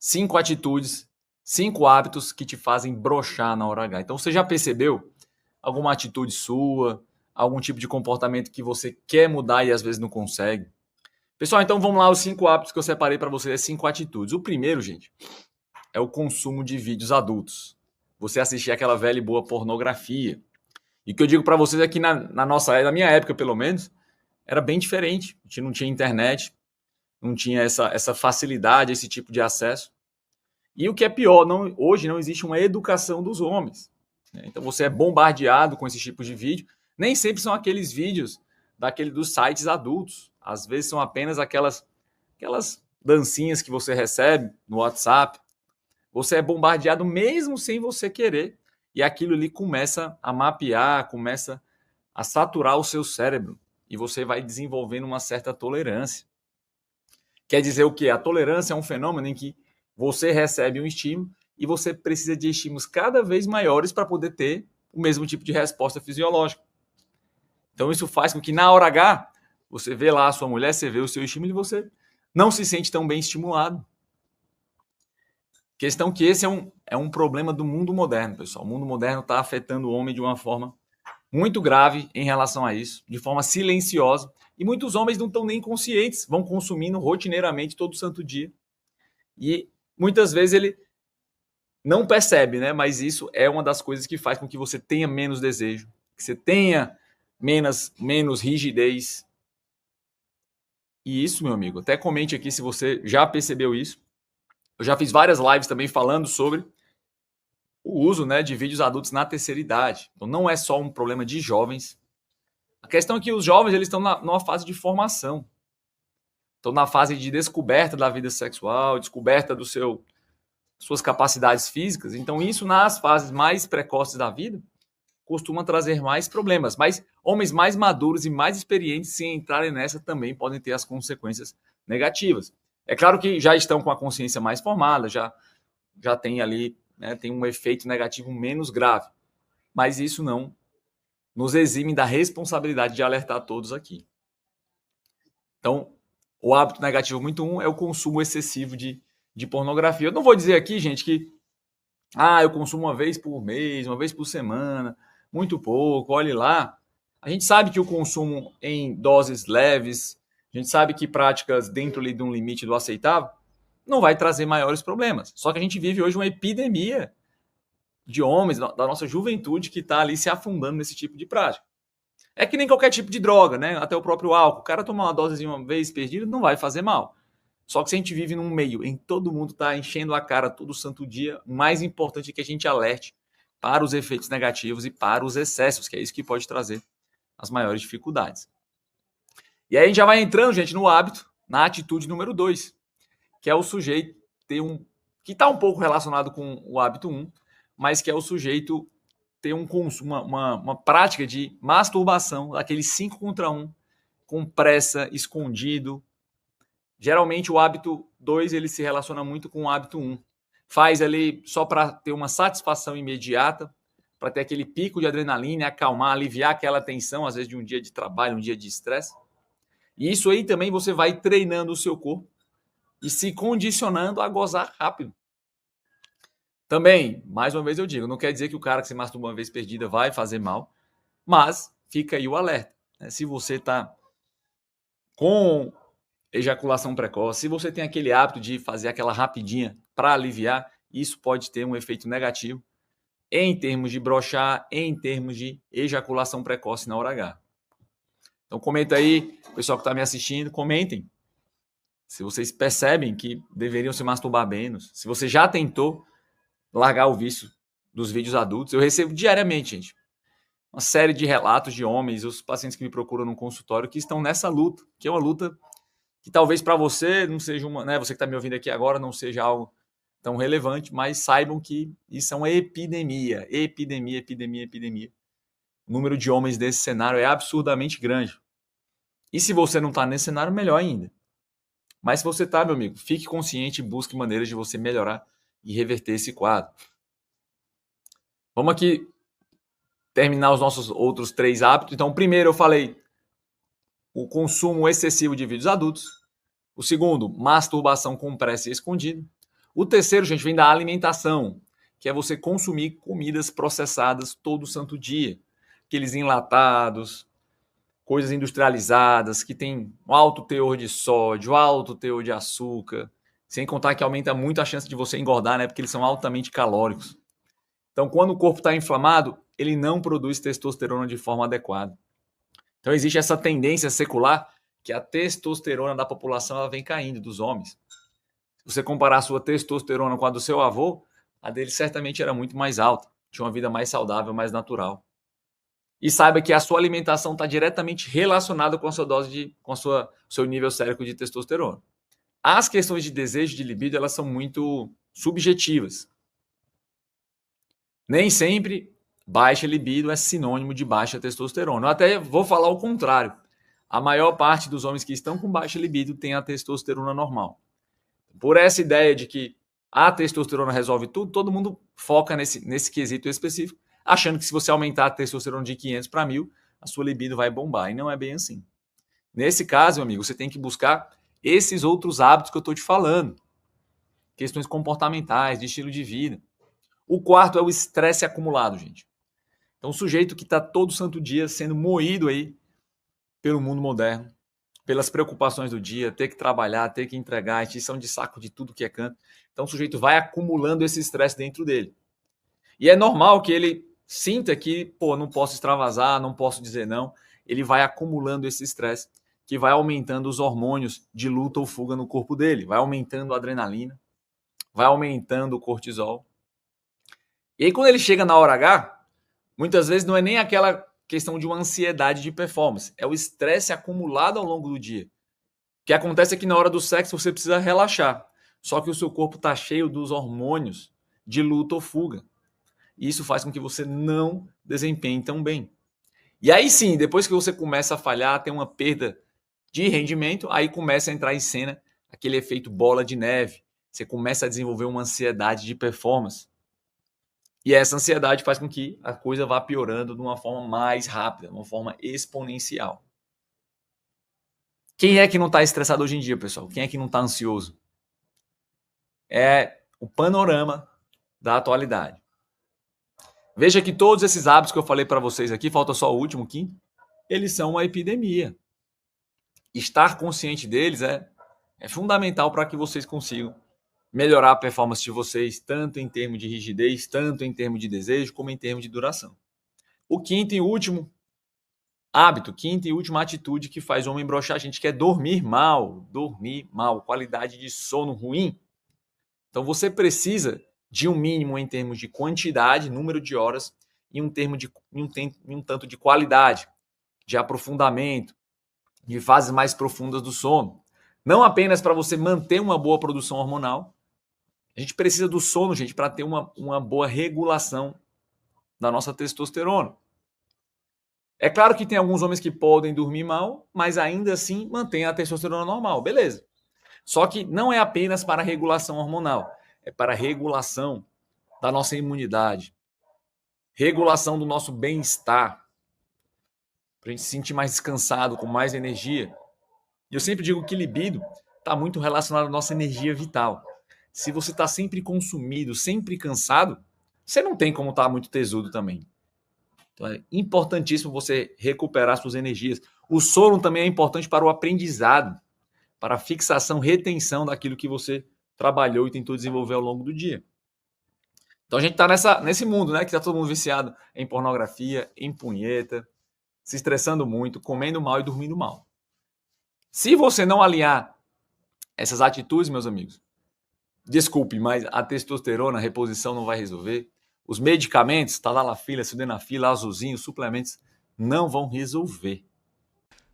5 atitudes, 5 hábitos que te fazem broxar na hora H. Então, você já percebeu alguma atitude sua, algum tipo de comportamento que você quer mudar e às vezes não consegue? Pessoal, então vamos lá, os 5 hábitos que eu separei para vocês, 5 atitudes. O primeiro, gente, é o consumo de vídeos adultos. Você assistir aquela velha e boa pornografia. E o que eu digo para vocês é que na minha época, pelo menos, era bem diferente. A gente não tinha internet, não tinha essa facilidade, esse tipo de acesso. E o que é pior, hoje não existe uma educação dos homens. Então você é bombardeado com esses tipos de vídeo. Nem sempre são aqueles vídeos dos sites adultos. Às vezes são apenas aquelas dancinhas que você recebe no WhatsApp. Você é bombardeado mesmo sem você querer. E aquilo ali começa a mapear, começa a saturar o seu cérebro. E você vai desenvolvendo uma certa tolerância. Quer dizer o quê? A tolerância é um fenômeno em que você recebe um estímulo e você precisa de estímulos cada vez maiores para poder ter o mesmo tipo de resposta fisiológica. Então isso faz com que na hora H, você vê lá a sua mulher, você vê o seu estímulo e você não se sente tão bem estimulado. Questão que esse é um problema do mundo moderno, pessoal. O mundo moderno está afetando o homem de uma forma muito grave em relação a isso, de forma silenciosa. E muitos homens não estão nem conscientes, vão consumindo rotineiramente todo santo dia. E muitas vezes ele não percebe, né? Mas isso é uma das coisas que faz com que você tenha menos desejo, que você tenha menos rigidez. E isso, meu amigo, até comente aqui se você já percebeu isso. Eu já fiz várias lives também falando sobre o uso, né, de vídeos adultos na terceira idade. Então não é só um problema de jovens. A questão é que os jovens eles estão numa fase de formação. Estão na fase de descoberta da vida sexual, descoberta suas capacidades físicas. Então isso nas fases mais precoces da vida costuma trazer mais problemas. Mas homens mais maduros e mais experientes, se entrarem nessa, também podem ter as consequências negativas. É claro que já estão com a consciência mais formada, já tem ali, né, tem um efeito negativo menos grave. Mas isso não nos exime da responsabilidade de alertar todos aqui. Então, o hábito negativo muito é o consumo excessivo de pornografia. Eu não vou dizer aqui, gente, que eu consumo uma vez por mês, uma vez por semana, muito pouco, olhe lá. A gente sabe que o consumo em doses leves, a gente sabe que práticas dentro ali de um limite do aceitável não vai trazer maiores problemas. Só que a gente vive hoje uma epidemia de homens da nossa juventude que está ali se afundando nesse tipo de prática. É que nem qualquer tipo de droga, né? Até o próprio álcool. O cara tomar uma dose de uma vez perdida não vai fazer mal. Só que se a gente vive num meio em que todo mundo está enchendo a cara todo santo dia, o mais importante é que a gente alerte para os efeitos negativos e para os excessos, que é isso que pode trazer as maiores dificuldades. E aí a gente já vai entrando, gente, no hábito, na atitude número 2, que é o sujeito ter que está um pouco relacionado com o hábito 1, mas que é o sujeito ter uma prática de masturbação, aquele 5 contra 1, com pressa, escondido. Geralmente o hábito 2 ele se relaciona muito com o hábito 1. Faz ali só para ter uma satisfação imediata, para ter aquele pico de adrenalina, acalmar, aliviar aquela tensão, às vezes de um dia de trabalho, um dia de estresse. E isso aí também você vai treinando o seu corpo e se condicionando a gozar rápido. Também, mais uma vez eu digo, não quer dizer que o cara que se masturba uma vez perdida vai fazer mal, mas fica aí o alerta. Né? Se você está com ejaculação precoce, se você tem aquele hábito de fazer aquela rapidinha para aliviar, isso pode ter um efeito negativo em termos de broxar, em termos de ejaculação precoce na hora H. Então comenta aí, pessoal que está me assistindo, comentem se vocês percebem que deveriam se masturbar menos, se você já tentou largar o vício dos vídeos adultos. Eu recebo diariamente, gente, uma série de relatos de homens, os pacientes que me procuram no consultório, que estão nessa luta, que é uma luta que talvez para você não seja uma, né, você que está me ouvindo aqui agora não seja algo tão relevante, mas saibam que isso é uma epidemia. O número de homens desse cenário é absurdamente grande. E se você não está nesse cenário, melhor ainda. Mas se você está, meu amigo, fique consciente e busque maneiras de você melhorar e reverter esse quadro. Vamos aqui terminar os nossos outros 3 hábitos. Então, primeiro eu falei o consumo excessivo de vídeos adultos. O segundo, masturbação com pressa e escondido. O terceiro, gente, vem da alimentação, que é você consumir comidas processadas todo santo dia. Aqueles enlatados, coisas industrializadas, que tem um alto teor de sódio, alto teor de açúcar, sem contar que aumenta muito a chance de você engordar, né? Porque eles são altamente calóricos. Então, quando o corpo está inflamado, ele não produz testosterona de forma adequada. Então, existe essa tendência secular que a testosterona da população ela vem caindo, dos homens. Se você comparar a sua testosterona com a do seu avô, a dele certamente era muito mais alta, tinha uma vida mais saudável, mais natural. E saiba que a sua alimentação está diretamente relacionada com a sua dose com o seu nível sérico de testosterona. As questões de desejo, de libido, elas são muito subjetivas. Nem sempre baixa libido é sinônimo de baixa testosterona. Eu até vou falar o contrário. A maior parte dos homens que estão com baixa libido tem a testosterona normal. Por essa ideia de que a testosterona resolve tudo, todo mundo foca nesse quesito específico, achando que se você aumentar a testosterona de 500 para 1000, a sua libido vai bombar. E não é bem assim. Nesse caso, meu amigo, você tem que buscar esses outros hábitos que eu estou te falando. Questões comportamentais, de estilo de vida. O quarto é o estresse acumulado, gente. Então, o sujeito que está todo santo dia sendo moído aí pelo mundo moderno, pelas preocupações do dia, ter que trabalhar, ter que entregar, extinção de saco de tudo que é canto. Então, o sujeito vai acumulando esse estresse dentro dele. E é normal que ele sinta que, não posso extravasar, não posso dizer não. Ele vai acumulando esse estresse, que vai aumentando os hormônios de luta ou fuga no corpo dele, vai aumentando a adrenalina, vai aumentando o cortisol. E aí, quando ele chega na hora H, muitas vezes não é nem aquela questão de uma ansiedade de performance, é o estresse acumulado ao longo do dia. O que acontece é que na hora do sexo você precisa relaxar, só que o seu corpo está cheio dos hormônios de luta ou fuga. E isso faz com que você não desempenhe tão bem. E aí sim, depois que você começa a falhar, tem uma perda de rendimento, aí começa a entrar em cena aquele efeito bola de neve. Você começa a desenvolver uma ansiedade de performance. E essa ansiedade faz com que a coisa vá piorando de uma forma mais rápida, de uma forma exponencial. Quem é que não está estressado hoje em dia, pessoal? Quem é que não está ansioso? É o panorama da atualidade. Veja que todos esses hábitos que eu falei para vocês aqui, falta só o último, quinto, eles são uma epidemia. Estar consciente deles é fundamental para que vocês consigam melhorar a performance de vocês, tanto em termos de rigidez, tanto em termos de desejo, como em termos de duração. O quinto e último hábito, quinta e última atitude que faz o homem broxar, a gente quer dormir mal, qualidade de sono ruim. Então você precisa de um mínimo em termos de quantidade, número de horas, e um tanto de qualidade, de aprofundamento, de fases mais profundas do sono. Não apenas para você manter uma boa produção hormonal, a gente precisa do sono, gente, para ter uma boa regulação da nossa testosterona. É claro que tem alguns homens que podem dormir mal, mas ainda assim mantém a testosterona normal, beleza. Só que não é apenas para a regulação hormonal, é para a regulação da nossa imunidade, regulação do nosso bem-estar, para a gente se sentir mais descansado, com mais energia. E eu sempre digo que libido está muito relacionado à nossa energia vital. Se você está sempre consumido, sempre cansado, você não tem como estar muito tesudo também. Então é importantíssimo você recuperar suas energias. O sono também é importante para o aprendizado, para a fixação, retenção daquilo que você trabalhou e tentou desenvolver ao longo do dia. Então a gente está nesse mundo, né, que está todo mundo viciado em pornografia, em punheta, se estressando muito, comendo mal e dormindo mal. Se você não alinhar essas atitudes, meus amigos, desculpe, mas a testosterona, a reposição não vai resolver. Os medicamentos, talalafila, sildenafila, azulzinho, suplementos, não vão resolver.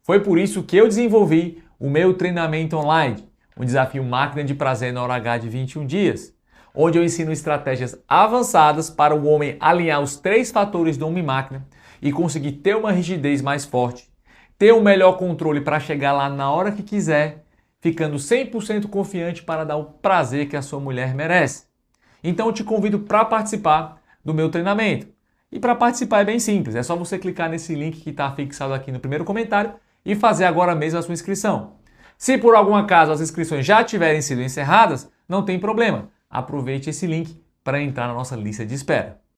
Foi por isso que eu desenvolvi o meu treinamento online, um desafio Máquina de Prazer na hora H de 21 dias, onde eu ensino estratégias avançadas para o homem alinhar os 3 fatores do homem-máquina e conseguir ter uma rigidez mais forte, ter um melhor controle para chegar lá na hora que quiser, ficando 100% confiante para dar o prazer que a sua mulher merece. Então eu te convido para participar do meu treinamento. E para participar é bem simples, é só você clicar nesse link que está fixado aqui no primeiro comentário e fazer agora mesmo a sua inscrição. Se por algum acaso as inscrições já tiverem sido encerradas, não tem problema. aproveite esse link para entrar na nossa lista de espera.